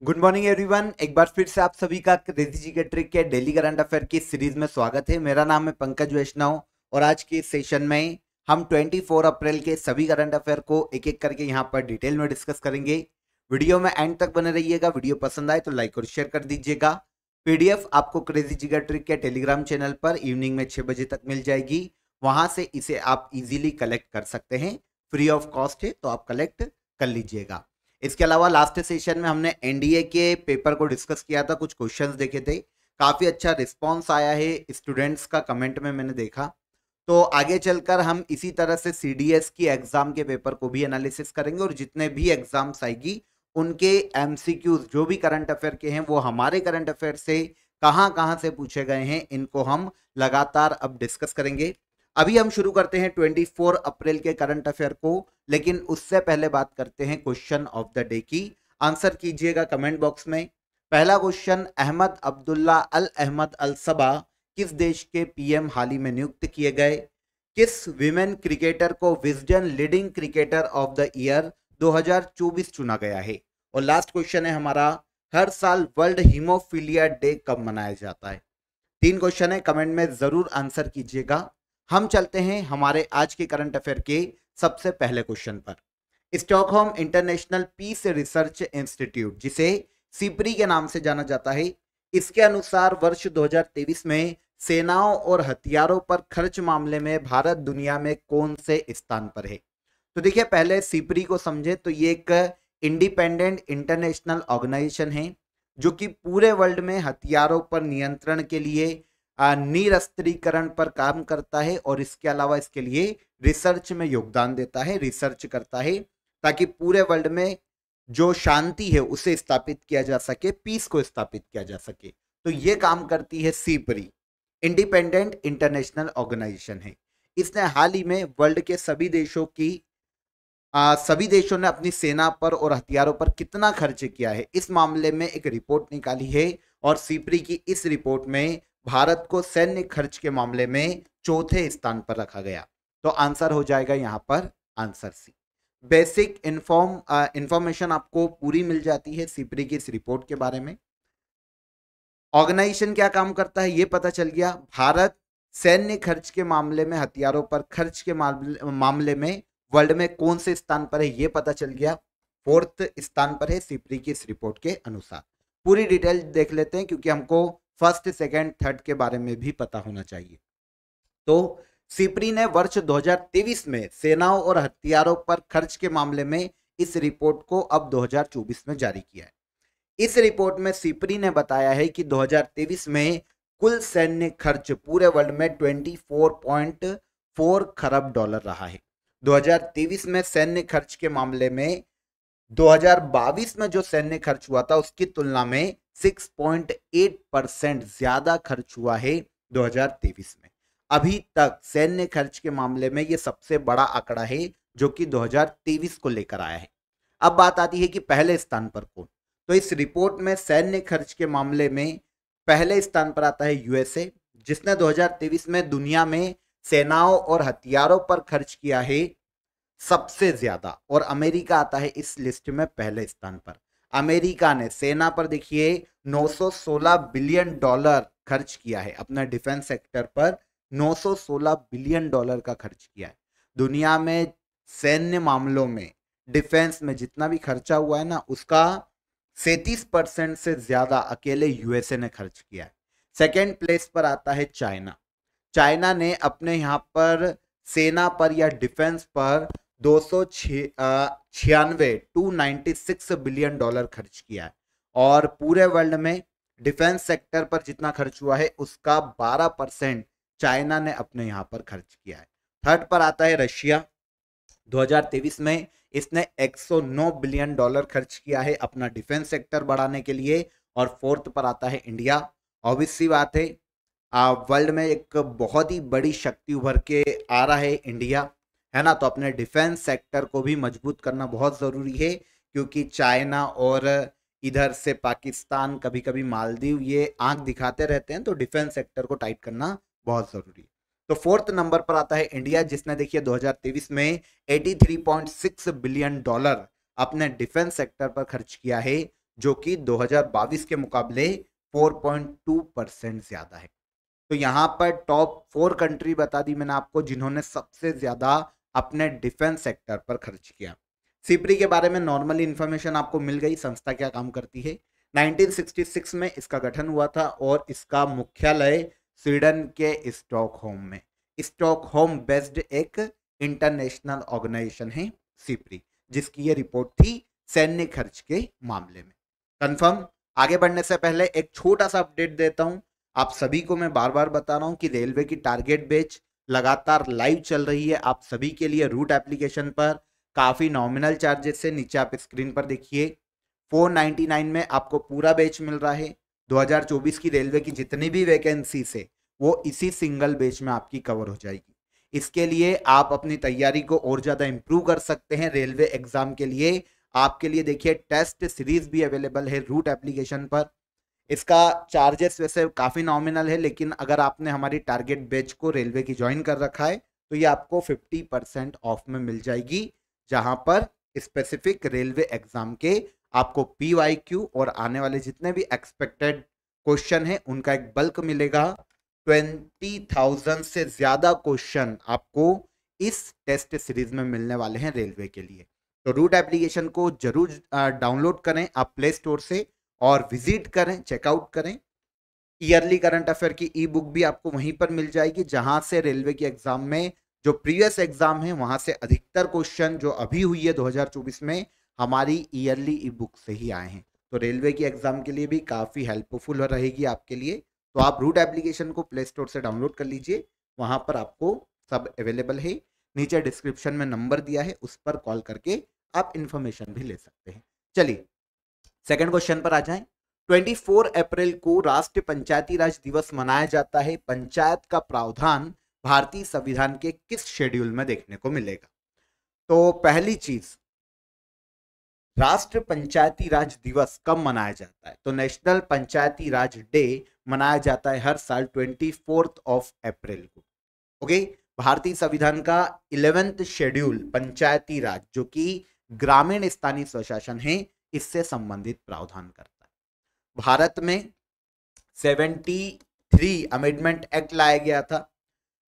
Good morning everyone. एक बार फिर से आप सभी का क्रेजी जी के ट्रिक के डेली करंट अफेयर की सीरीज में स्वागत है। मेरा नाम है पंकज वैष्णव और आज के इस सेशन में हम 24 अप्रैल के सभी करंट अफेयर को एक एक करके यहाँ पर डिटेल में डिस्कस करेंगे। वीडियो में एंड तक बने रहिएगा। वीडियो पसंद आए तो लाइक और शेयर कर दीजिएगा। पीडीएफ आपको क्रेजी जी का ट्रिक के टेलीग्राम चैनल पर इवनिंग में 6 बजे तक मिल जाएगी। वहां से इसे आप इजीली कलेक्ट कर सकते हैं। फ्री ऑफ कॉस्ट है तो आप कलेक्ट कर लीजिएगा। इसके अलावा लास्ट सेशन में हमने एनडीए के पेपर को डिस्कस किया था, कुछ क्वेश्चंस देखे थे। काफी अच्छा रिस्पांस आया है स्टूडेंट्स का, कमेंट में मैंने देखा। तो आगे चलकर हम इसी तरह से सीडीएस की एग्जाम के पेपर को भी एनालिसिस करेंगे और जितने भी एग्जाम्स आएगी उनके एमसीक्यूज जो भी करंट अफेयर के हैं वो हमारे करंट अफेयर से कहां से पूछे गए हैं, इनको हम लगातार अब डिस्कस करेंगे। अभी हम शुरू करते हैं 24 अप्रैल के करंट अफेयर को, लेकिन उससे पहले बात करते हैं क्वेश्चन ऑफ द डे की। आंसर कीजिएगा कमेंट बॉक्स में। पहला क्वेश्चन, अहमद अब्दुल्ला अल अहमद अल सबा किस देश के पीएम हाल ही में नियुक्त किए गए? किस विमेन क्रिकेटर को Wisden leading cricketer of the year 2024 चुना गया है? और लास्ट क्वेश्चन है हमारा, हर साल वर्ल्ड हीमोफीलिया डे कब मनाया जाता है? 3 क्वेश्चन है, कमेंट में जरूर आंसर कीजिएगा। हम चलते हैं हमारे आज के करंट अफेयर के सबसे पहले क्वेश्चन पर। Stockholm international peace research institute, जिसे सिप्री के नाम से जाना जाता है, इसके अनुसार वर्ष 2023 में सेनाओं और हथियारों पर खर्च मामले में भारत दुनिया में कौन से स्थान पर है? तो देखिए, पहले सिप्री को समझे तो ये एक इंडिपेंडेंट इंटरनेशनल ऑर्गेनाइजेशन है जो कि पूरे वर्ल्ड में हथियारों पर नियंत्रण के लिए निरस्त्रीकरण पर काम करता है और इसके अलावा इसके लिए रिसर्च में योगदान देता है, रिसर्च करता है ताकि पूरे वर्ल्ड में जो शांति है उसे स्थापित किया जा सके, पीस को स्थापित किया जा सके। तो ये काम करती है सिप्री, इंडिपेंडेंट इंटरनेशनल ऑर्गेनाइजेशन है। इसने हाल ही में वर्ल्ड के सभी देशों ने अपनी सेना पर और हथियारों पर कितना खर्च किया है, इस मामले में एक रिपोर्ट निकाली है और सिप्री की इस रिपोर्ट में भारत को सैन्य खर्च के मामले में चौथे स्थान पर रखा गया। तो आंसर हो जाएगा यहां पर आंसर सी। बेसिक इंफॉर्मेशन आपको पूरी मिल जाती है सिप्री की इस रिपोर्ट के बारे में। ऑर्गेनाइजेशन क्या काम करता है ये पता चल गया। भारत सैन्य खर्च के मामले में, हथियारों पर खर्च के मामले में वर्ल्ड में कौन से स्थान पर है ये पता चल गया। 4th स्थान पर है सिप्री की इस रिपोर्ट के अनुसार। पूरी डिटेल देख लेते हैं क्योंकि हमको फर्स्ट, सेकंड, थर्ड के बारे में भी पता होना चाहिए। तो सिप्री ने वर्ष 2023 में सेनाओं और हथियारों पर खर्च के मामले में इस रिपोर्ट को अब 2024 में जारी किया है। इस रिपोर्ट में सिप्री ने बताया है कि 2023 में कुल सैन्य खर्च पूरे वर्ल्ड में 24.4 खरब डॉलर रहा है। 2023 में सैन्य खर्च के मामले में 2022 में जो सैन्य खर्च हुआ था उसकी तुलना में 6.8% ज्यादा खर्च हुआ है 2023 में। अभी तक सैन्य खर्च के मामले में यह सबसे बड़ा आंकड़ा है जो कि 2023 को लेकर आया है। अब बात आती है कि पहले स्थान पर कौन। तो इस रिपोर्ट में सैन्य खर्च के मामले में पहले स्थान पर आता है यूएसए, जिसने 2023 में दुनिया में सेनाओं और हथियारों पर खर्च किया है सबसे ज्यादा, और अमेरिका आता है इस लिस्ट में पहले स्थान पर। अमेरिका ने सेना पर देखिए 916 बिलियन डॉलर खर्च किया है, अपना डिफेंस सेक्टर पर 916 बिलियन डॉलर का खर्च किया है। दुनिया में सैन्य मामलों में, डिफेंस में जितना भी खर्चा हुआ है ना, उसका 37% से ज्यादा अकेले यूएसए ने खर्च किया है। सेकेंड प्लेस पर आता है चाइना। चाइना ने अपने यहाँ पर सेना पर या डिफेंस पर 296 बिलियन डॉलर खर्च किया है और पूरे वर्ल्ड में डिफेंस सेक्टर पर जितना खर्च हुआ है उसका 12% चाइना ने अपने यहाँ पर खर्च किया है। थर्ड पर आता है रशिया। 2023 में इसने 109 बिलियन डॉलर खर्च किया है अपना डिफेंस सेक्टर बढ़ाने के लिए। और फोर्थ पर आता है इंडिया। ऑब्वियस सी बात है, वर्ल्ड में एक बहुत ही बड़ी शक्ति उभर के आ रहा है इंडिया, है ना। तो अपने डिफेंस सेक्टर को भी मजबूत करना बहुत ज़रूरी है क्योंकि चाइना और इधर से पाकिस्तान, कभी कभी मालदीव, ये आंख दिखाते रहते हैं, तो डिफेंस सेक्टर को टाइट करना बहुत ज़रूरी है। तो 4th नंबर पर आता है इंडिया, जिसने देखिए 2023 में 83.6 बिलियन डॉलर अपने डिफेंस सेक्टर पर खर्च किया है जो कि 2022 के मुकाबले 4.2% ज्यादा है। तो यहाँ पर टॉप 4 कंट्री बता दी मैंने आपको जिन्होंने सबसे ज्यादा अपने डिफेंस सेक्टर पर खर्च किया। सिप्री के बारे में नॉर्मली इंफॉर्मेशन आपको मिल गई, संस्था क्या काम करती है। 1966 में इसका गठन हुआ था और इसका मुख्यालय स्वीडन के स्टॉकहोम में, स्टॉकहोम बेस्ड एक इंटरनेशनल ऑर्गेनाइजेशन है सिप्री, जिसकी ये रिपोर्ट थी सैन्य खर्च के मामले में। कंफर्म। आगे बढ़ने से पहले एक छोटा सा अपडेट देता हूं, आप सभी को मैं बार बार बता रहा हूं कि रेलवे की टारगेट बैच लगातार लाइव चल रही है आप सभी के लिए रूट एप्लीकेशन पर। काफी नॉमिनल चार्जेस से, नीचे आप स्क्रीन पर देखिए 499 में आपको पूरा बैच मिल रहा है। 2024 की रेलवे की जितनी भी वैकेंसी है वो इसी सिंगल बैच में आपकी कवर हो जाएगी। इसके लिए आप अपनी तैयारी को और ज्यादा इंप्रूव कर सकते हैं रेलवे एग्जाम के लिए। आपके लिए देखिए टेस्ट सीरीज भी अवेलेबल है रूट एप्लीकेशन पर। इसका चार्जेस वैसे काफी नॉमिनल है, लेकिन अगर आपने हमारी टारगेट बैच को रेलवे की ज्वाइन कर रखा है तो ये आपको 50% ऑफ में मिल जाएगी, जहां पर स्पेसिफिक रेलवे एग्जाम के आपको PYQ और आने वाले जितने भी एक्सपेक्टेड क्वेश्चन है उनका एक बल्क मिलेगा। 20,000 से ज्यादा क्वेश्चन आपको इस टेस्ट सीरीज में मिलने वाले हैं रेलवे के लिए। तो रूट एप्लीकेशन को जरूर डाउनलोड करें आप प्ले स्टोर से और विजिट करें, चेकआउट करें। ईयरली करंट अफेयर की ई बुक भी आपको वहीं पर मिल जाएगी, जहां से रेलवे के एग्जाम में जो प्रीवियस एग्जाम है वहां से अधिकतर क्वेश्चन जो अभी हुई है 2024 में हमारी ईयरली ई बुक से ही आए हैं। तो रेलवे की एग्जाम के लिए भी काफी हेल्पफुल रहेगी आपके लिए। तो आप रूट एप्लीकेशन को प्ले स्टोर से डाउनलोड कर लीजिए, वहां पर आपको सब अवेलेबल है। नीचे डिस्क्रिप्शन में नंबर दिया है, उस पर कॉल करके आप इंफॉर्मेशन भी ले सकते हैं। चलिए सेकंड क्वेश्चन पर आ जाएं। 24 अप्रैल को राष्ट्रीय पंचायती राज दिवस मनाया जाता है। पंचायत का प्रावधान भारतीय संविधान के किस शेड्यूल में देखने को मिलेगा? तो पहली चीज, राष्ट्रीय पंचायती राज दिवस कब मनाया जाता है? तो नेशनल पंचायती राज डे मनाया जाता है हर साल 24 अप्रैल को। ओके, भारतीय संविधान का 11th शेड्यूल पंचायती राज जो कि ग्रामीण स्थानीय स्वशासन है इससे संबंधित प्रावधान करता है। भारत में 73 अमेंडमेंट एक्ट लाया गया था।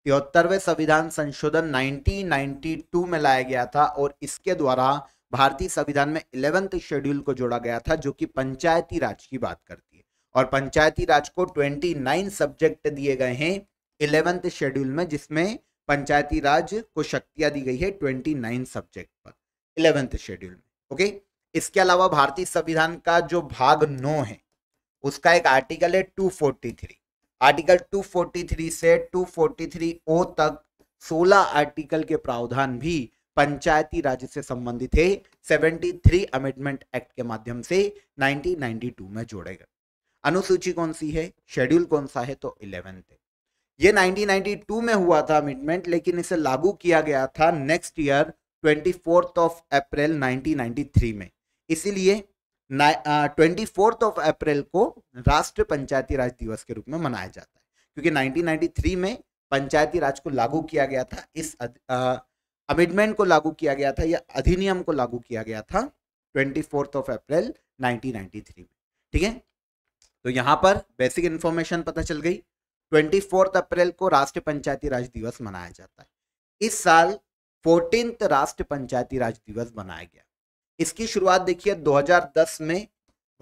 73वें संविधान संशोधन 1992 में लाया गया था और इसके द्वारा भारतीय संविधान में 11th शेड्यूल को जोड़ा गया था जो कि पंचायती राज की बात करती है। और पंचायती राज को 29 सब्जेक्ट दिए गए हैं 11th शेड्यूल में, जिसमें पंचायती राज को शक्तियां दी गई है 29 सब्जेक्ट पर 11th शेड्यूल में। ओके, इसके अलावा भारतीय संविधान का जो भाग 9 है उसका एक आर्टिकल है 243। आर्टिकल 243 से 243O तक 16 आर्टिकल के प्रावधान भी पंचायती राज से संबंधित है। 73 अमेंडमेंट एक्ट के माध्यम से 1992 में जोड़े गए। अनुसूची कौन सी है, शेड्यूल कौन सा है? तो 11th है। ये 1992 में हुआ था अमेंडमेंट, लेकिन इसे लागू किया गया था नेक्स्ट ईयर 24 अप्रैल 1993 में। इसीलिए 24 अप्रैल को राष्ट्रीय पंचायती राज दिवस के रूप में मनाया जाता है, क्योंकि 1993 में पंचायती राज को लागू किया गया था। इस अमेंडमेंट को लागू किया गया था या अधिनियम को लागू किया गया था 24 अप्रैल 1993 में। ठीक है, तो यहां पर बेसिक इंफॉर्मेशन पता चल गई। 24 अप्रैल को राष्ट्रीय पंचायती राज दिवस मनाया जाता है। इस साल 14th राष्ट्रीय पंचायती राज दिवस मनाया गया। इसकी शुरुआत देखिए 2010 में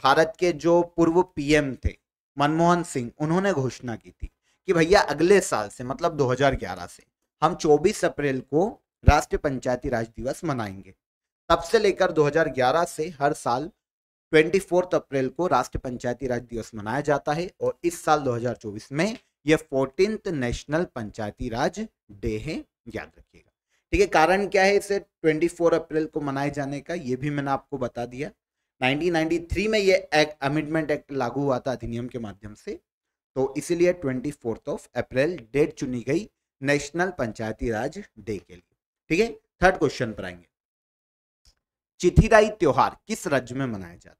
भारत के जो पूर्व पीएम थे मनमोहन सिंह, उन्होंने घोषणा की थी कि भैया अगले साल से मतलब 2011 से हम 24 अप्रैल को राष्ट्रीय पंचायती राज दिवस मनाएंगे। तब से लेकर 2011 से हर साल 24 अप्रैल को राष्ट्रीय पंचायती राज दिवस मनाया जाता है और इस साल 2024 में यह 14th नेशनल पंचायती राज डे है, याद रखिएगा। ठीक है, कारण क्या है इसे 24 अप्रैल को मनाए जाने का, ये भी मैंने आपको बता दिया। 1993 में ये अमेंडमेंट एक्ट लागू हुआ था अधिनियम के माध्यम से, तो इसीलिए 24 अप्रैल डेट चुनी गई नेशनल पंचायती राज डे के लिए। ठीक है, थर्ड क्वेश्चन पर आएंगे। चिथिराई त्योहार किस राज्य में मनाया जाता है?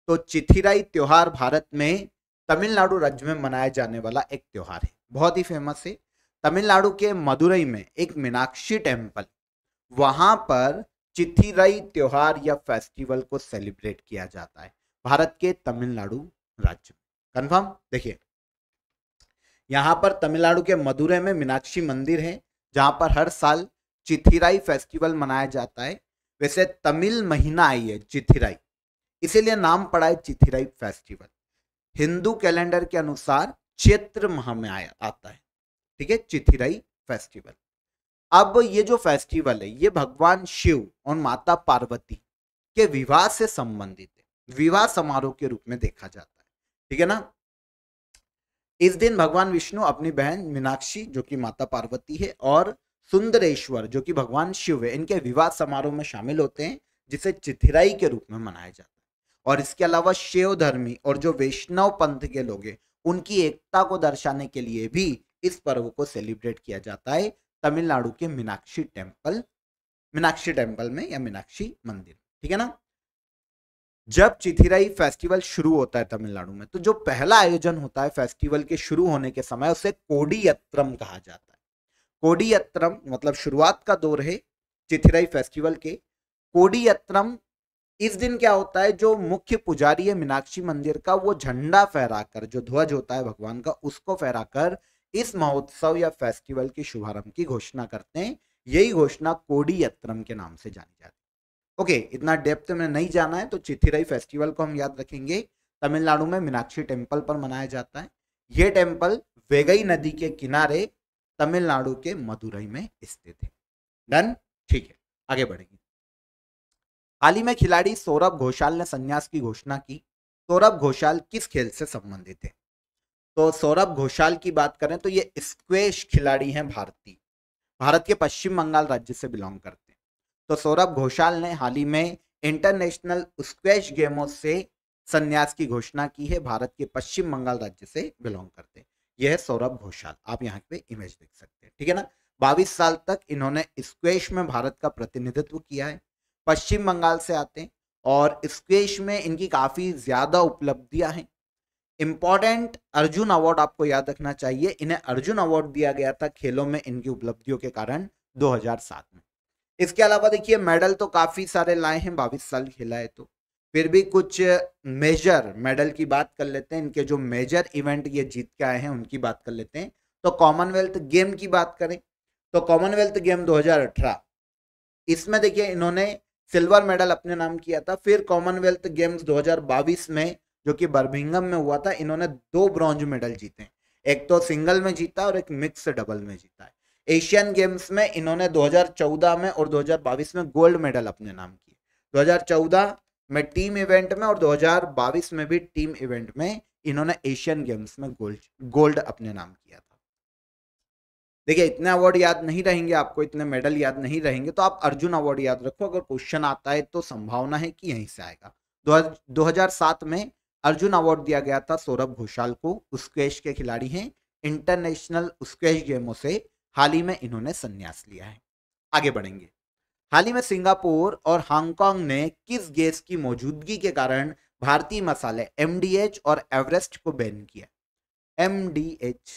तो चिथिराई त्योहार भारत में तमिलनाडु राज्य में मनाया जाने वाला एक त्योहार है, बहुत ही फेमस है। तमिलनाडु के मदुरई में एक मीनाक्षी टेम्पल, वहां पर चिथिराई त्योहार या फेस्टिवल को सेलिब्रेट किया जाता है। भारत के तमिलनाडु राज्य में। कंफर्म? देखिए यहां पर तमिलनाडु के मदुरै में मीनाक्षी मंदिर है, जहां पर हर साल चिथिराई फेस्टिवल मनाया जाता है। वैसे तमिल महीना आई है चिथिराई, इसीलिए नाम पड़ा है चिथिराई फेस्टिवल। हिंदू कैलेंडर के अनुसार चैत्र माह में आता है, ठीक है, चिथिराई फेस्टिवल। अब ये जो फेस्टिवल है ये भगवान शिव और माता पार्वती के विवाह से संबंधित है, विवाह समारोह के रूप में देखा जाता है, ठीक है ना। इस दिन भगवान विष्णु अपनी बहन मीनाक्षी जो कि माता पार्वती है और सुंदरेश्वर जो कि भगवान शिव है, इनके विवाह समारोह में शामिल होते हैं, जिसे चिथिराई के रूप में मनाया जाता है। और इसके अलावा शिव धर्मी और जो वैष्णव पंथ के लोग हैं उनकी एकता को दर्शाने के लिए भी इस पर्व को सेलिब्रेट किया जाता है तमिलनाडु के मीनाक्षी टेम्पल में या मीनाक्षी मंदिर, ठीक है ना। जब चिथिराई फेस्टिवल शुरू होता है तमिलनाडु में, तो जो पहला आयोजन होता है फेस्टिवल के शुरू होने के समय, उसे कोडियत्रम कहा जाता है। कोडियत्रम मतलब शुरुआत का दौर है चिथिराई फेस्टिवल के। कोडियत्रम इस दिन क्या होता है, जो मुख्य पुजारी है मीनाक्षी मंदिर का, वो झंडा फहराकर, जो ध्वज होता है भगवान का, उसको फहराकर इस महोत्सव या फेस्टिवल की शुभारंभ की घोषणा करते हैं। यही घोषणा कोडियत्रम के नाम से जानी जाती है। ओके, इतना डेप्थ में नहीं जाना है, तो चिथिराई फेस्टिवल को हम याद रखेंगे। तमिलनाडु में मीनाक्षी टेम्पल पर मनाया जाता है। यह टेम्पल वेगई नदी के किनारे तमिलनाडु के मदुरई में स्थित है। डन, ठीक है, आगे बढ़ेंगे। हाल ही में खिलाड़ी सौरभ घोषाल ने संन्यास की घोषणा की। सौरभ घोषाल किस खेल से संबंधित है? तो सौरभ घोषाल की बात करें तो ये स्क्वैश खिलाड़ी हैं, भारत के पश्चिम बंगाल राज्य से बिलोंग करते हैं। तो सौरभ घोषाल ने हाल ही में इंटरनेशनल स्क्वैश गेमों से संन्यास की घोषणा की है। भारत के पश्चिम बंगाल राज्य से बिलोंग करते हैं। यह है सौरभ घोषाल, आप यहाँ पे इमेज देख सकते हैं, ठीक है ना। 22 साल तक इन्होंने स्क्वैश में भारत का प्रतिनिधित्व किया है। पश्चिम बंगाल से आते हैं और स्क्वैश में इनकी काफी ज्यादा उपलब्धियां हैं। इंपॉर्टेंट अर्जुन अवार्ड आपको याद रखना चाहिए, इन्हें अर्जुन अवार्ड दिया गया था खेलों में इनकी उपलब्धियों के कारण 2007 में। इसके अलावा देखिए मेडल तो काफी सारे लाए हैं, 22 साल खेला है तो। फिर भी कुछ मेजर मेडल की बात कर लेते हैं, इनके जो मेजर इवेंट ये जीत के आए हैं उनकी बात कर लेते हैं। तो कॉमनवेल्थ गेम की बात करें तो कॉमनवेल्थ गेम 2018, इसमें देखिए इन्होंने सिल्वर मेडल अपने नाम किया था। फिर कॉमनवेल्थ गेम्स 2022 में जो कि बर्मिंघम में हुआ था, इन्होंने 2 ब्रॉन्ज मेडल जीते, एक तो सिंगल में जीता और एक मिक्स डबल में जीता है। एशियन गेम्स में इन्होंने 2014 में और 2022 में गोल्ड मेडल अपने नाम किए। 2014 में टीम इवेंट में और 2022 में भी टीम इवेंट में इन्होंने एशियन गेम्स में गोल्ड अपने नाम किया था। देखिए इतने अवार्ड याद नहीं रहेंगे आपको, इतने मेडल याद नहीं रहेंगे, तो आप अर्जुन अवार्ड याद रखो। अगर क्वेश्चन आता है तो संभावना है कि यहीं से आएगा। 2007 में अर्जुन अवार्ड दिया गया था सौरभ घोषाल को, स्क्वैश के खिलाड़ी हैं। इंटरनेशनल स्क्वैश गेमों से हाल ही में इन्होंने संन्यास लिया है। आगे बढ़ेंगे। हाल ही में सिंगापुर और हांगकांग ने किस गैस की मौजूदगी के कारण भारतीय मसाले MDH और एवरेस्ट को बैन किया? MDH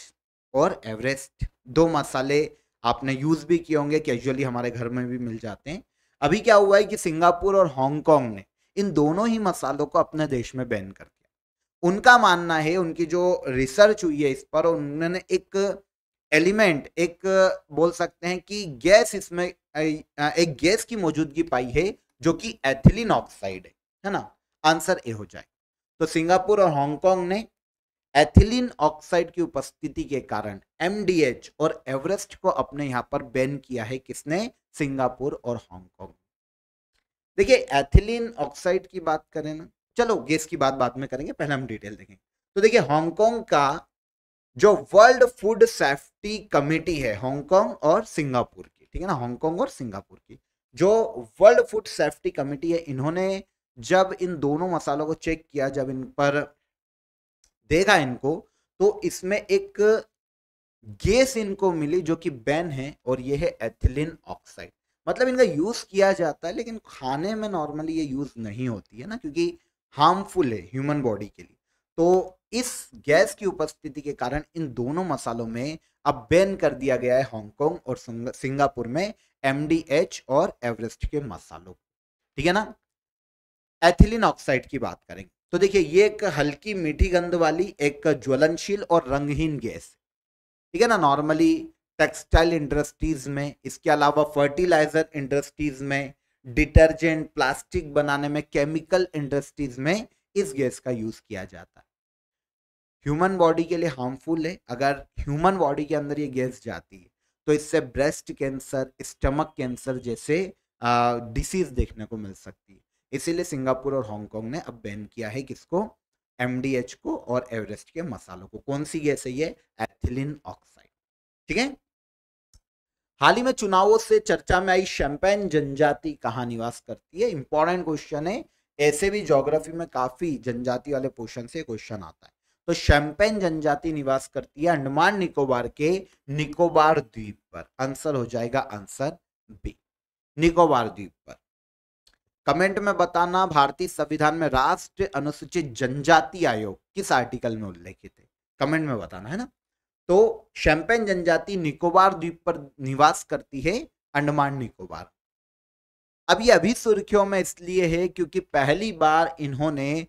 और एवरेस्ट 2 मसाले आपने यूज भी किए होंगे, कैजुअली हमारे घर में भी मिल जाते हैं। अभी क्या हुआ है कि सिंगापुर और हांगकांग ने इन दोनों ही मसालों को अपने देश में बैन कर दिया। उनका मानना है, उनकी जो रिसर्च हुई है इस पर, उन्होंने एक एलिमेंट, एक बोल सकते हैं कि गैस, इसमें एक गैस की मौजूदगी पाई है जो कि एथिलीन ऑक्साइड है ना। आंसर ए हो जाए। तो सिंगापुर और हांगकांग ने एथिलीन ऑक्साइड की उपस्थिति के कारण MDH और एवरेस्ट को अपने यहां पर बैन किया है। किसने? सिंगापुर और हांगकांग। देखिए एथिलीन ऑक्साइड की बात करें ना, चलो गैस की बात बाद में करेंगे, पहले हम डिटेल देखेंगे। तो देखिए हांगकांग का जो वर्ल्ड फूड सेफ्टी कमेटी है, हांगकांग और सिंगापुर की, ठीक है ना, हांगकांग और सिंगापुर की जो वर्ल्ड फूड सेफ्टी कमेटी है, इन्होंने जब इन दोनों मसालों को चेक किया, जब इन पर देखा इनको, तो इसमें एक गैस इनको मिली जो कि बैन है, और ये है एथिलीन ऑक्साइड। मतलब इनका यूज किया जाता है लेकिन खाने में नॉर्मली ये यूज नहीं होती है ना, क्योंकि हार्मफुल है ह्यूमन बॉडी के लिए। तो इस गैस की उपस्थिति के कारण इन दोनों मसालों में अब बैन कर दिया गया है हांगकांग और सिंगापुर में MDH और एवरेस्ट के मसालों, ठीक है ना। एथिलीन ऑक्साइड की बात करेंगे तो देखिए ये एक हल्की मीठी गंध वाली एक ज्वलनशील और रंगहीन गैस, ठीक है ना। नॉर्मली टेक्सटाइल इंडस्ट्रीज में, इसके अलावा फर्टिलाइजर इंडस्ट्रीज में, डिटर्जेंट, प्लास्टिक बनाने में, केमिकल इंडस्ट्रीज में इस गैस का यूज किया जाता है। ह्यूमन बॉडी के लिए हार्मफुल है। अगर ह्यूमन बॉडी के अंदर ये गैस जाती है तो इससे ब्रेस्ट कैंसर, स्टमक कैंसर जैसे डिसीज देखने को मिल सकती है। इसीलिए सिंगापुर और हांगकांग ने अब बैन किया है किसको, एमडीएच को और एवरेस्ट के मसालों को। कौन सी गैस है ये, एथिलीन ऑक्साइड, ठीक है। हाल ही में चुनावों से चर्चा में आई शैंपेन जनजाति कहाँ निवास करती है, इंपॉर्टेंट क्वेश्चन है। ऐसे भी ज्योग्राफी में काफी जनजाति वाले पोर्शन से क्वेश्चन आता है। तो शैंपेन जनजाति निवास करती है अंडमान निकोबार के निकोबार द्वीप पर। आंसर हो जाएगा आंसर बी, निकोबार द्वीप पर। कमेंट में बताना भारतीय संविधान में राष्ट्रीय अनुसूचित जनजाति आयोग किस आर्टिकल में उल्लेखित है, कमेंट में बताना है ना। तो शैंपेन जनजाति निकोबार द्वीप पर निवास करती है, अंडमान निकोबार। अब ये अभी सुर्खियों में इसलिए है क्योंकि पहली बार इन्होंने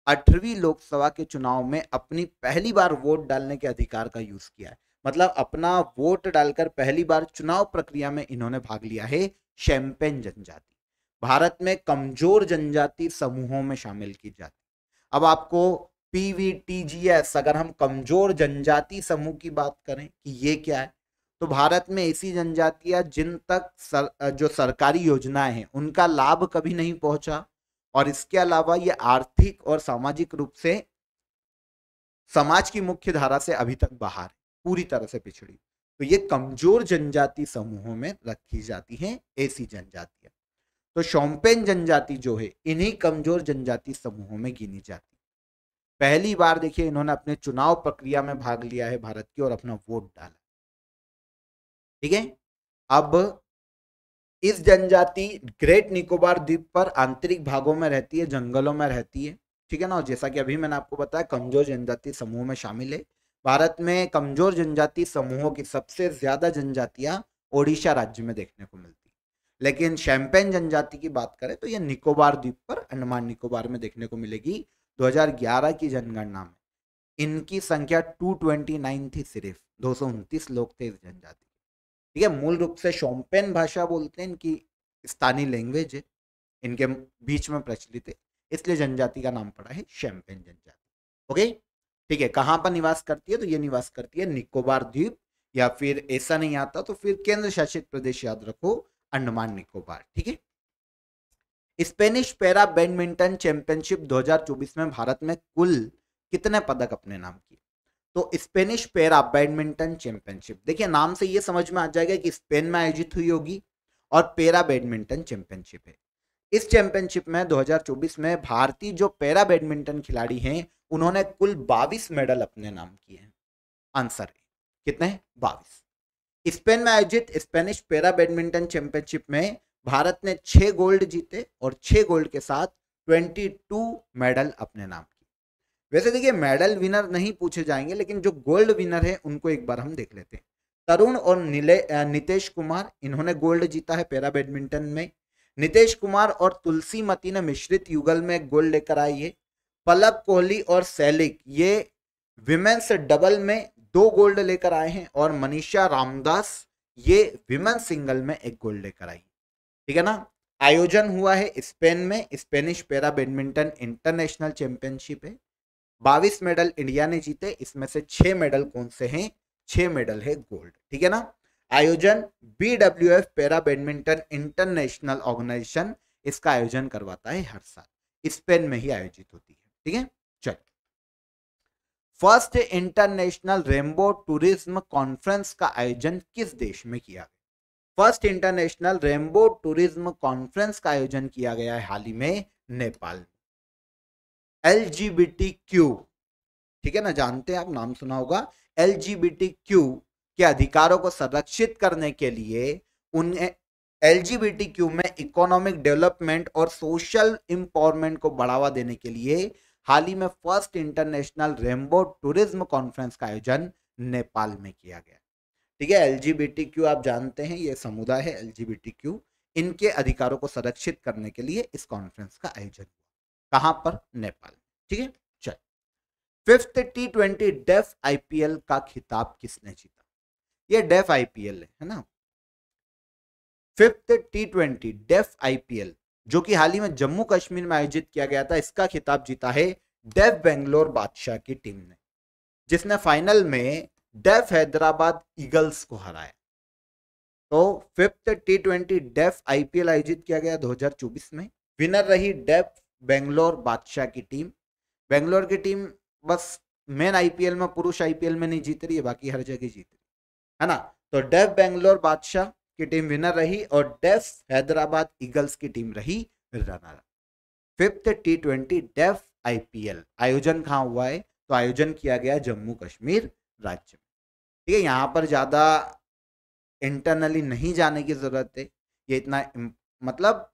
8वीं लोकसभा के चुनाव में अपनी पहली बार वोट डालने के अधिकार का यूज किया है। मतलब अपना वोट डालकर पहली बार चुनाव प्रक्रिया में इन्होंने भाग लिया है। शैंपेन जनजाति भारत में कमजोर जनजाति समूहों में शामिल की जाती। अब आपको पीवीटीजीएस, अगर हम कमजोर जनजाति समूह की बात करें कि ये क्या है, तो भारत में ऐसी जनजातियां जिन तक जो सरकारी योजनाएं हैं उनका लाभ कभी नहीं पहुंचा, और इसके अलावा ये आर्थिक और सामाजिक रूप से समाज की मुख्य धारा से अभी तक बाहर है, पूरी तरह से पिछड़ी। तो ये कमजोर जनजाति समूहों में रखी जाती हैं ऐसी जनजातियां। तो शैंपेन जनजाति जो है इन्हीं कमजोर जनजाति समूहों में गिनी जाती। पहली बार देखिए इन्होंने अपने चुनाव प्रक्रिया में भाग लिया है भारत की और अपना वोट डाला, ठीक है। अब इस जनजाति ग्रेट निकोबार द्वीप पर आंतरिक भागों में रहती है, जंगलों में रहती है, ठीक है ना। और जैसा कि अभी मैंने आपको बताया कमजोर जनजाति समूह में शामिल है। भारत में कमजोर जनजाति समूहों की सबसे ज्यादा जनजातियां ओडिशा राज्य में देखने को मिलती है। लेकिन शैंपेन जनजाति की बात करें तो यह निकोबार द्वीप पर, अंडमान निकोबार में देखने को मिलेगी। 2011 की जनगणना में इनकी संख्या 229 थी, सिर्फ 229 लोग थे इस जनजाति, ठीक है। मूल रूप से शैंपेन भाषा बोलते हैं, इनकी स्थानीय लैंग्वेज है, इनके बीच में प्रचलित है, इसलिए जनजाति का नाम पड़ा है शैंपेन जनजाति। ओके, ठीक है। कहां पर निवास करती है, तो ये निवास करती है निकोबार द्वीप, या फिर ऐसा नहीं आता तो फिर केंद्र शासित प्रदेश याद रखो, अंडमान निकोबार, ठीक है। स्पेनिश पैरा बैडमिंटन चैंपियनशिप 2024 में भारत में कुल कितने पदक अपने नाम किए। तो स्पेनिश पैरा बैडमिंटन चैंपियनशिप, देखिए नाम से ये समझ में आ जाएगा कि स्पेन में आयोजित हुई होगी और पैरा बैडमिंटन चैंपियनशिप है। इस चैंपियनशिप में 2024 में भारतीय जो पैरा बैडमिंटन खिलाड़ी हैं उन्होंने कुल 22 मेडल अपने नाम किए हैं। आंसर है कितने, 22। स्पेन में आयोजित स्पेनिश पैरा बैडमिंटन चैंपियनशिप में भारत ने 6 गोल्ड जीते और 6 गोल्ड के साथ 22 मेडल अपने नाम किए। वैसे देखिए मेडल विनर नहीं पूछे जाएंगे, लेकिन जो गोल्ड विनर है उनको एक बार हम देख लेते हैं। तरुण और नितेश कुमार, इन्होंने गोल्ड जीता है पैरा बैडमिंटन में। नितेश कुमार और तुलसी मती ने मिश्रित युगल में गोल्ड लेकर आई है। पलक कोहली और सैलिक ये विमेंस डबल में 2 गोल्ड लेकर आए हैं, और मनीषा रामदास ये विमेंस सिंगल में 1 गोल्ड लेकर आई, ठीक है ना। आयोजन हुआ है स्पेन में, Spanish para badminton international championship है। 22 मेडल इंडिया ने जीते, इसमें से 6 मेडल कौन से हैं, 6 मेडल है गोल्ड, ठीक है ना। आयोजन BWF para badminton international organisation इसका आयोजन करवाता है हर साल, स्पेन में ही आयोजित होती है, ठीक है। चलिए, first international rainbow tourism conference का आयोजन किस देश में किया गया। First international rainbow tourism conference का आयोजन किया गया है हाल ही में नेपाल में। LGBTQ, ठीक है ना, जानते हैं आप, नाम सुना होगा। LGBTQ के अधिकारों को संरक्षित करने के लिए उन्हें LGBTQ में इकोनॉमिक डेवलपमेंट और सोशल एम्पावरमेंट को बढ़ावा देने के लिए हाल ही में first international rainbow tourism conference का आयोजन नेपाल में किया गया, ठीक है। LGBTQ आप जानते हैं ये समुदाय है LGBTQ, इनके अधिकारों को संरक्षित करने के लिए इस कॉन्फ्रेंस का आयोजन हुआ। कहां पर, नेपाल। ठीक है। चल, फिफ्थ T20 डेफ आईपीएल का खिताब किसने जीता? ये डेफ आईपीएल है ना, फिफ्थ T20 डेफ आईपीएल जो कि हाल ही में जम्मू कश्मीर में आयोजित किया गया था, इसका खिताब जीता है डेफ बेंगलोर बादशाह की टीम ने, जिसने फाइनल में डेफ हैदराबाद ईगल्स को हराया। तो फिफ्थ T20 डेफ आईपीएल आयोजित किया गया 2024 में। विनर रही डेफ बेंगलोर बादशाह की टीम। बेंगलोर की टीम बस मेन आईपीएल में, पुरुष आईपीएल में नहीं जीत रही है, बाकी हर जगह जीत रही है ना। तो डेफ बेंगलोर बादशाह की टीम विनर रही और डेफ हैदराबाद ईगल्स की टीम रही runner. Fifth T20 deaf IPL आयोजन कहाँ हुआ है? तो आयोजन किया गया जम्मू कश्मीर राज्य में। ठीक है, यहां पर ज्यादा इंटरनली नहीं जाने की जरूरत है। ये इतना मतलब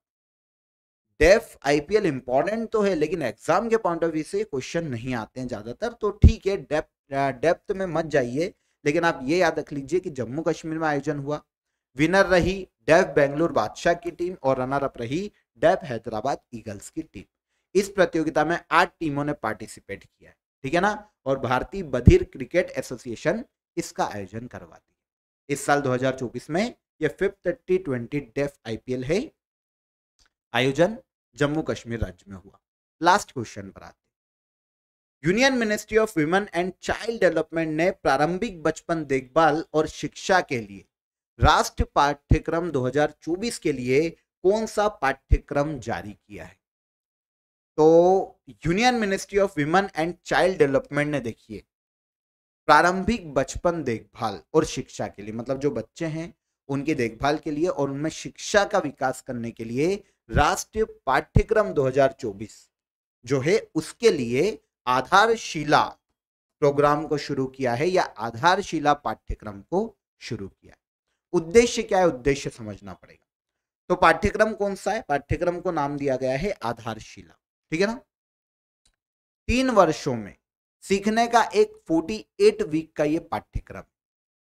डेफ आईपीएल इंपॉर्टेंट तो है, लेकिन एग्जाम के पॉइंट ऑफ व्यू से क्वेश्चन नहीं आते हैं ज्यादातर। तो ठीक है, डेप्थ में मत जाइए, लेकिन आप ये याद रख लीजिए कि जम्मू कश्मीर में आयोजन हुआ। विनर रही डेफ बेंगलुरु बादशाह की टीम और रनर अप रही डेफ हैदराबाद ईगल्स की टीम। इस प्रतियोगिता में 8 टीमों ने पार्टिसिपेट किया है, ठीक है ना। और भारतीय बधिर क्रिकेट एसोसिएशन इसका आयोजन करवाती है। इस साल 2024 में यह फिफ्थ T20 डेफ आईपीएल है, आयोजन जम्मू कश्मीर राज्य में हुआ। लास्ट क्वेश्चन पर आते हैं। Union ministry of women and child development ने प्रारंभिक बचपन देखभाल और शिक्षा के लिए राष्ट्रीय पाठ्यक्रम 2024 के लिए कौन सा पाठ्यक्रम जारी किया है? तो union ministry of women and child development ने देखिए प्रारंभिक बचपन देखभाल और शिक्षा के लिए, मतलब जो बच्चे हैं उनकी देखभाल के लिए और उनमें शिक्षा का विकास करने के लिए राष्ट्रीय पाठ्यक्रम 2024 जो है उसके लिए आधारशिला प्रोग्राम को शुरू किया है, या आधारशिला पाठ्यक्रम को शुरू किया है। उद्देश्य क्या है? उद्देश्य समझना पड़ेगा। तो पाठ्यक्रम कौन सा है? पाठ्यक्रम को नाम दिया गया है आधारशिला, ठीक है ना। 3 वर्षों में सीखने का एक 48 वीक का ये पाठ्यक्रम,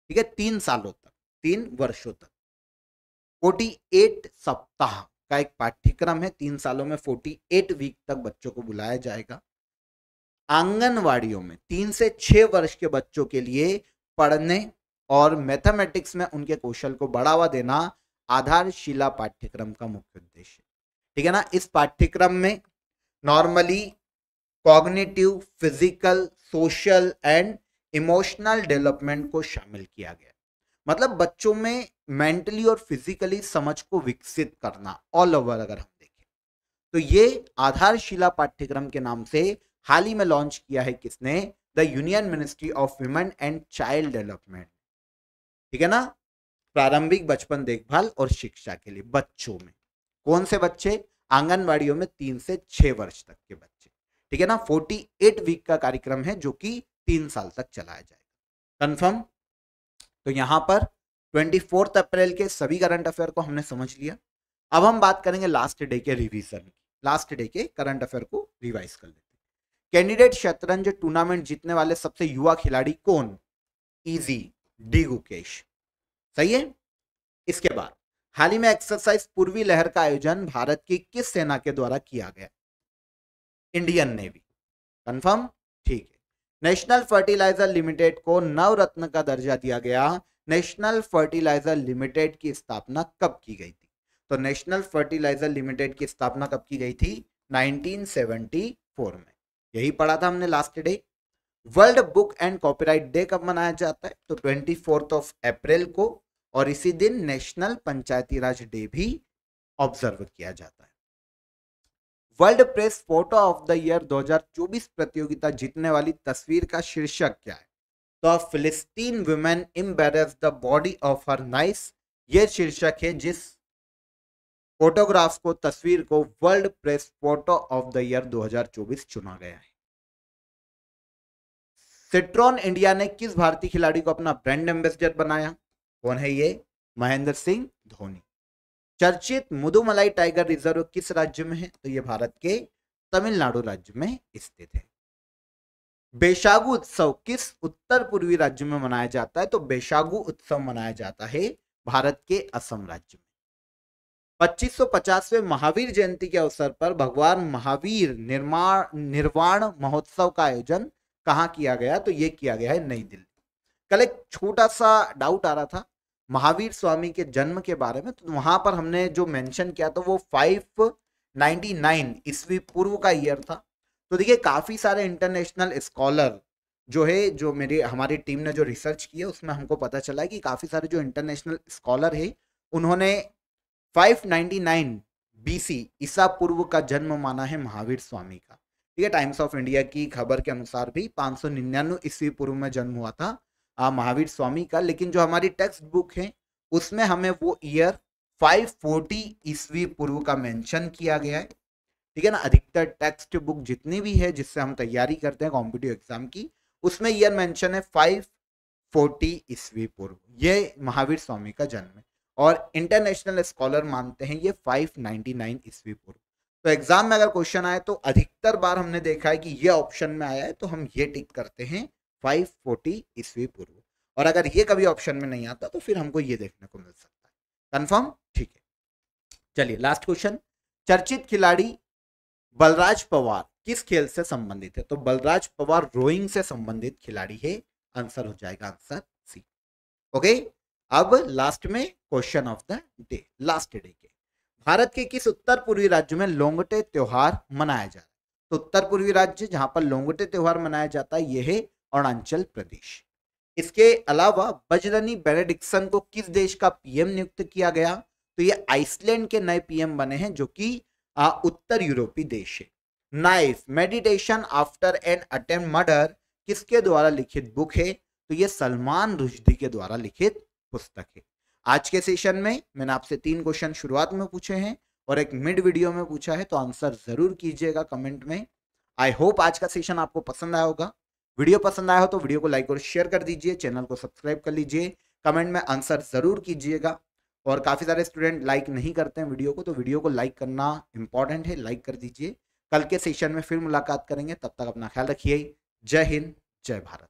ठीक है, 3 सालों तक, 3 वर्षों तक 48 सप्ताह का एक पाठ्यक्रम है। 3 सालों में 48 वीक तक बच्चों को बुलाया जाएगा। आंगनवाड़ियों में 3 से 6 वर्ष के बच्चों के लिए पढ़ने और मैथमेटिक्स में उनके कौशल को बढ़ावा देना आधारशिला पाठ्यक्रम का मुख्य उद्देश्य, ठीक है ना। इस पाठ्यक्रम में normally cognitive, physical, social and emotional development को शामिल किया गया, मतलब बच्चों में मेंटली और फिजिकली समझ को विकसित करना ऑल ओवर। अगर हम देखें तो ये आधारशिला पाठ्यक्रम के नाम से हाल ही में लॉन्च किया है किसने? The union ministry of women and child development, ठीक है ना। प्रारंभिक बचपन देखभाल और शिक्षा के लिए बच्चों में, कौन से बच्चे? आंगनवाड़ियों में 3 से 6 वर्ष तक के बच्चे, ठीक है ना। 48 वीक का कार्यक्रम है जो कि 3 साल तक चलाया जाएगा। कंफर्म? तो यहां पर 24 अप्रैल के सभी करंट अफेयर को हमने समझ लिया। अब हम बात करेंगे लास्ट डे के रिवीजन की। लास्ट डे के करंट अफेयर को रिवाइज कर लेते हैं। कैंडिडेट शतरंज टूर्नामेंट जीतने वाले सबसे युवा खिलाड़ी कौन? इजी, डी गुकेश, सही है। इसके बाद हाल ही में एक्सरसाइज पूर्वी लहर का आयोजन भारत की किस सेना के द्वारा किया गया? इंडियन नेवी, कंफर्म, ठीक है। नेशनल फर्टिलाइजर लिमिटेड को नवरत्न का दर्जा दिया गया। नेशनल फर्टिलाइजर लिमिटेड की स्थापना कब की गई थी? तो नेशनल फर्टिलाइजर लिमिटेड की स्थापना कब की गई थी? 1974 में। यही पढ़ा था हमने last day. World book and copyright day कब मनाया जाता है? तो 24 अप्रैल को, और इसी दिन नेशनल पंचायती राज डे भी ऑब्जर्व किया जाता है। World press photo of the year 2024 प्रतियोगिता जीतने वाली तस्वीर का शीर्षक क्या है? तो फिलिस्तीन women embarrass the body of her nice, यह शीर्षक है जिस फोटोग्राफ को, तस्वीर को world press photo of the year 2024 चुना गया है। सिट्रॉन इंडिया ने किस भारतीय खिलाड़ी को अपना ब्रांड एम्बेसडर बनाया? कौन है ये? महेंद्र सिंह धोनी। चर्चित मुदुमलाई टाइगर रिजर्व किस राज्य में है? तो ये भारत के तमिलनाडु राज्य में स्थित है। बैशागु उत्सव किस उत्तर पूर्वी राज्य में मनाया जाता है? तो बैशागु उत्सव मनाया जाता है भारत के असम राज्य में। 2550वें महावीर जयंती के अवसर पर भगवान महावीर निर्वाण महोत्सव का आयोजन कहाँ किया गया? तो ये किया गया है नई दिल्ली। कल एक छोटा सा डाउट आ रहा था महावीर स्वामी के जन्म के बारे में, तो वहां पर हमने जो मेंशन किया था वो 599 ईस्वी पूर्व का ईयर था। तो देखिए काफी सारे इंटरनेशनल स्कॉलर जो है, जो हमारी टीम ने जो रिसर्च की है उसमें हमको पता चला है कि काफी सारे जो इंटरनेशनल स्कॉलर है उन्होंने 599 बीसी ईसा पूर्व का जन्म माना है महावीर स्वामी का। ठीक है, टाइम्स ऑफ इंडिया की खबर के अनुसार भी 599 ईस्वी पूर्व में जन्म हुआ था महावीर स्वामी का। लेकिन जो हमारी टेक्स्ट बुक है उसमें हमें वो ईयर 540 ईस्वी पूर्व का मेंशन किया गया है। ठीक है ना, अधिकतर टेक्स्ट बुक जितनी भी है जिससे हम तैयारी करते हैं कॉम्पिटिटिव एग्जाम की, उसमें ईयर मेंशन है 540 ईस्वी पूर्व, ये महावीर स्वामी का जन्म है। और इंटरनेशनल स्कॉलर मानते हैं ये 599 ईस्वी पूर्व। तो एग्जाम में अगर क्वेश्चन आए तो अधिकतर बार हमने देखा है कि ये ऑप्शन में आया है, तो हम ये टिक करते हैं 540 ईस्वी पूर्व। और अगर ये कभी ऑप्शन में नहीं आता तो फिर हमको ये देखने को मिल सकता है। कंफर्म? ठीक है, चलिए लास्ट क्वेश्चन। चर्चित खिलाड़ी बलराज पवार किस खेल से संबंधित है? तो बलराज पवार रोइंग से संबंधित खिलाड़ी है। आंसर हो जाएगा आंसर सी। ओके, अब लास्ट में question of the day, last day के भारत के किस उत्तर पूर्वी राज्य में लोंगटे त्योहार मनाया जा रहा है? तो उत्तर पूर्वी राज्य जहां पर लोंगटे त्योहार मनाया जाता है यह है अरुणाचल प्रदेश। इसके अलावा बजरनी बेनेडिक्सन को किस देश का पीएम नियुक्त किया गया? तो ये आइसलैंड के नए पीएम बने हैं जो कि उत्तर यूरोपीय देश है। Knife meditation after an attempt murder किसके द्वारा लिखित बुक है? तो ये सलमान रुश्दी के द्वारा लिखित पुस्तक है। आज के सेशन में मैंने आपसे 3 क्वेश्चन शुरुआत में पूछे हैं और एक मिड वीडियो में पूछा है, तो आंसर जरूर कीजिएगा कमेंट में। आई होप आज का सेशन आपको पसंद आया होगा। वीडियो पसंद आया हो तो वीडियो को लाइक और शेयर कर दीजिए, चैनल को सब्सक्राइब कर लीजिए, कमेंट में आंसर जरूर कीजिएगा। और काफी सारे स्टूडेंट लाइक नहीं करते हैं वीडियो को, तो वीडियो को लाइक करना इंपॉर्टेंट है, लाइक कर दीजिए। कल के सेशन में फिर मुलाकात करेंगे, तब तक अपना ख्याल रखिए। जय हिंद, जय भारत।